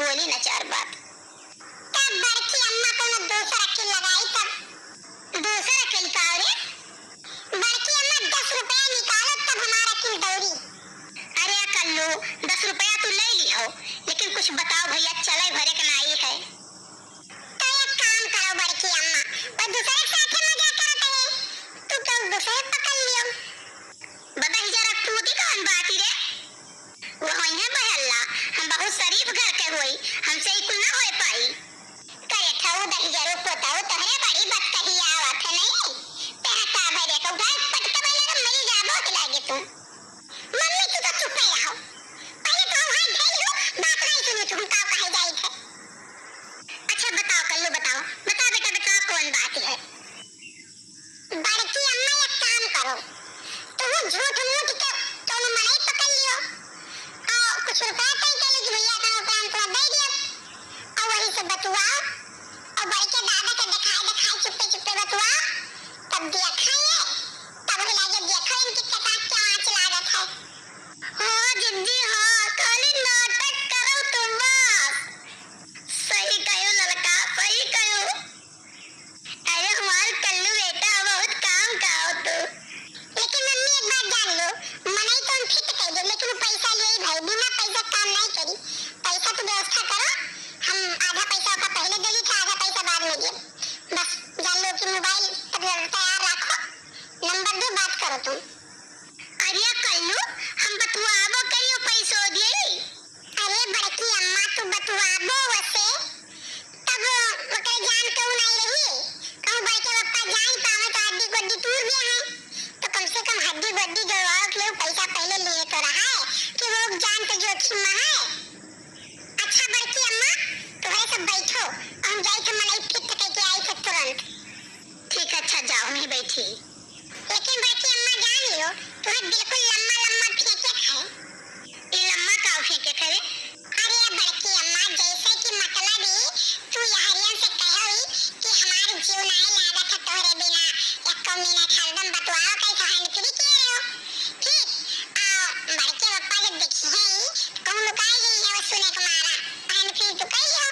बोली ना चार बात। तब बड़की अम्मा को न दूसरा अकेल लगाई, तब दूसरा अकेल का रे बड़की अम्मा 10 रुपया निकालो तब हमारा अकेल दौड़ी। अरे कल्लू 10 रुपया तू ले ली हो, लेकिन कुछ बताओ भैया, चले भरे के नाई है तो एक काम करो बड़की अम्मा, वो दूसरे के साथ मजाक करते हैं, तू तो दूसरे पकड़ लियो। बताई जरा टूटी कौन बाती रे, वो होई है बहल्ला, हम बहुत शरीफ घर के होई, हमसे ही कुल ना होए पाई। करे खाऊ दही जरूर पोताऊ तोहरे बड़ी बात कही आवत है नहीं, पहता भरे को गाय पटके बेले मरी जाबो के लागे तू। मम्मी तू तो चुप ही रहो, पहले तो हम हाथ धई लो, बात नहीं सुनी तुम का कहे जाई थे। अच्छा बताओ कल्लू बताओ, बता बेटा बता कौन बात है। बड़की अम्मा एक काम करो, तुम झूठ मूठ के तुम मने पकड़ लियो और कुछ रुपया तय कर लो कि भैया का काम तो दे दियो और वही से बतुआओ और बड़के दादा के दिखाए चुप्पे चुप्पे बतुआओ, तब देखेंगे, तब लगे देखो इनकी कथा क्या आंच लागत है। हाँ जिद्दी हाँ, खाली नाटक करो तुम बस। सही कहो लड़का, सही कहो। अरे हमारे कल्लू बेटा बहुत काम का हो तू। लेकिन मम्मी एक बात जान लो, मने तो हम फिट कह दो, लेकिन पैसा ले भाई, बिना पैसा काम नहीं करी। पैसा तो व्यवस्था करो, हम आधा पैसा का पहले दे दी था, आधा पैसा बाद में दे। बस जान लो कि मोबाइल तैयार रखो, नंबर दो, बात करो तुम। अरे कल्लू हम बतुआबो करियो पैसो दिए। अरे बड़की अम्मा तू बतुआबो वसे तब ओकरे जान क्यों नहीं रही, कहूं बड़के पप्पा जान पावे तो हड्डी गोड्डी टूट गया है, तो कम से कम हड्डी गोड्डी जोड़वाओ के लिए पैसा पहले लिए तो रहा है कि वो जान तो जोखिम में है। अच्छा बड़की अम्मा तुम्हारे सब बैठो, हम जाए तो मने फिट करके आई थे तुरंत। ठीक है अच्छा जाओ, मैं बैठी। लेकिन बड़की अम्मा जान लियो तुम्हें बिल्कुल लम्मा लम्मा फेंके खाए। ये लम्मा का फेंके करे? अरे बड़की अम्मा जैसे कि मतलब ही तू यहरियन से कहोई कि हमारे जीव नहीं लागत है तोहरे बिना, एक मिनट हरदम बतवाओ कैसा हैंड फ्री किए हो। ठीक बड़के पप्पा जब देखी है कहूं लुकाई गई है वो सुने को मारा हैंड फ्री तो कही हो,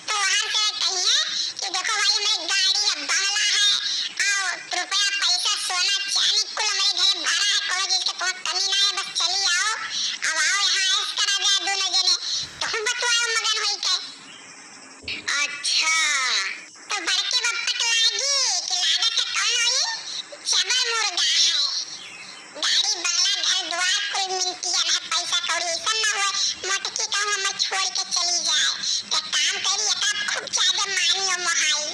तो वहां से कहिए कि देखो भाई मेरी गाड़ी है, बंगला है और रुपया पैसा सोना चांदी कुल हमारे घर भरा है, कोई चीज की तुम्हें कमी ना है, बस चली आओ, अब आओ यहाँ ऐस करा जाए दोनों जने, तो हम बतवाओ मगन होई के। अच्छा तो बड़के बप्पा को लागी कि लागत है कौन होई, चबल मुर्गा है, गाड़ी बंगला घर द्वार कुल मिलतियन है, पैसा कौड़ी ऐसा ना हुए मोटकी कहूं हमें छोड़ के चली जाए, क्या काम करी एका खूब चादर मानी और मोहाई।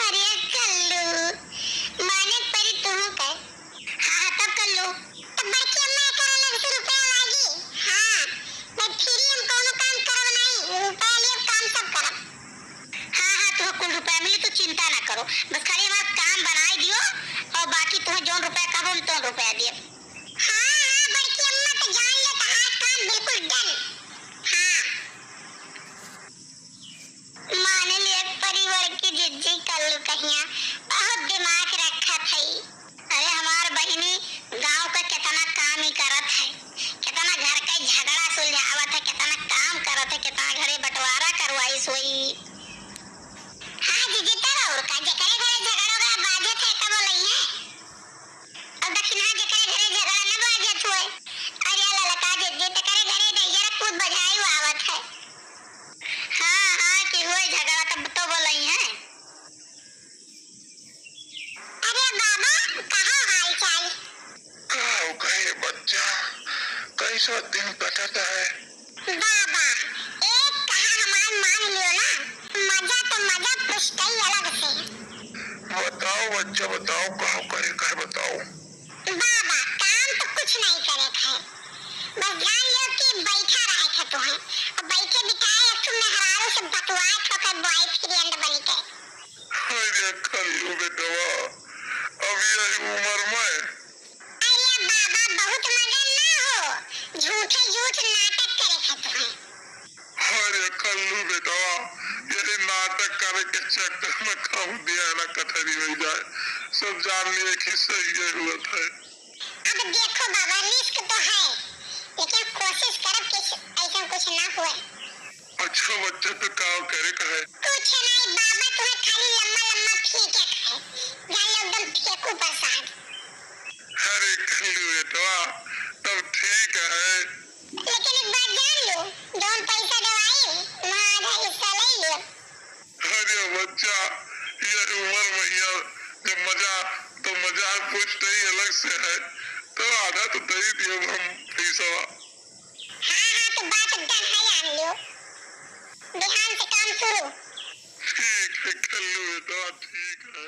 अरे कल्लू माने परी तुम कर। हाँ तब कल्लू तब बड़की अम्मा का अलग से रुपया लागी। हाँ मैं फ्री हम कोनो काम करब नहीं, रुपया लिए काम सब करब। हाँ तुम्हें कुल रुपया मिली तो चिंता ना करो, बस खाली हमारा काम बनाई दियो और बाकी तुम्हें जो रुपया कहो हम तो रुपया दिए। हाँ बड़की अम्मा तो जान ले तो हाँ काम बिल्कुल डन। हाँ माने लिए परिवार की जिज्जी कल्लू कहिया बहुत दिमाग रखा थई। अरे हमार बहिनी गांव का कितना काम ही करत है, कितना घर का झगड़ा सुलझावत है, कितना काम करत है, कितना घरे बंटवारा करवाई सोई। हाँ जीजी तर और का जकरे घरे झगड़ा का बाजत है कब लई है और दक्षिणा जकरे घरे झगड़ा न बाजत होए। अरे ललका जीजी तकरे घरे दैजरा कूद बजाई आवत है। हाँ कि हुए झगड़ा तब तो बोलई है। अरे बाबा कहाँ हाल चाल? कहो कहे बच्चा कैसा दिन कटता है? बाबा एक कहा हमार मान लियो ना, मजा तो मजा पुष्टई अलग से। बताओ बच्चा बताओ, कहो करे कहे बताओ। बाबा काम तो कुछ नहीं करे थे, बस जान लियो कि बैठा रहे थे तुम्हें और बैठे बिठाए एक तुम मेहरारू से बतवाए ठोकर बॉयफ्रेंड बन के। अरे कल्लू बेटवा अभी आई उम्र में। अरे बाबा बहुत मगन ना हो, झूठे झूठ नाटक करे थे तुम्हें। अरे कल्लू बेटवा यही नाटक करे के चक्कर में काम दिया ना कथरी हो जाए, सब जान लिए कि सही है हुआ था। अब देखो बाबा रिस्क तो है, लेकिन कोशिश करब कि ऐसा कुछ ना हुए। अच्छा बच्चा तो काम करे का है। कुछ नहीं बाबा, तुम्हें खाली लम्मा लम्मा फेंके खाए, जान लो एकदम फेंकू प्रसाद। अरे कल्लू बेटवा तब ठीक है। लेकिन एक बात जान लो, जो हम पैसा दवाई वहाँ आधा हिस्सा ले लियो। अरे बच्चा ये उम्र में यह जब मजा तो मजाक पूछते ही अलग से है, तो आधा तो दे ही दियो हम पैसा। हाँ तो बात डन है, जान लियो, बिहान से काम शुरू। ठीक है कल्लू बेटवा ठीक है।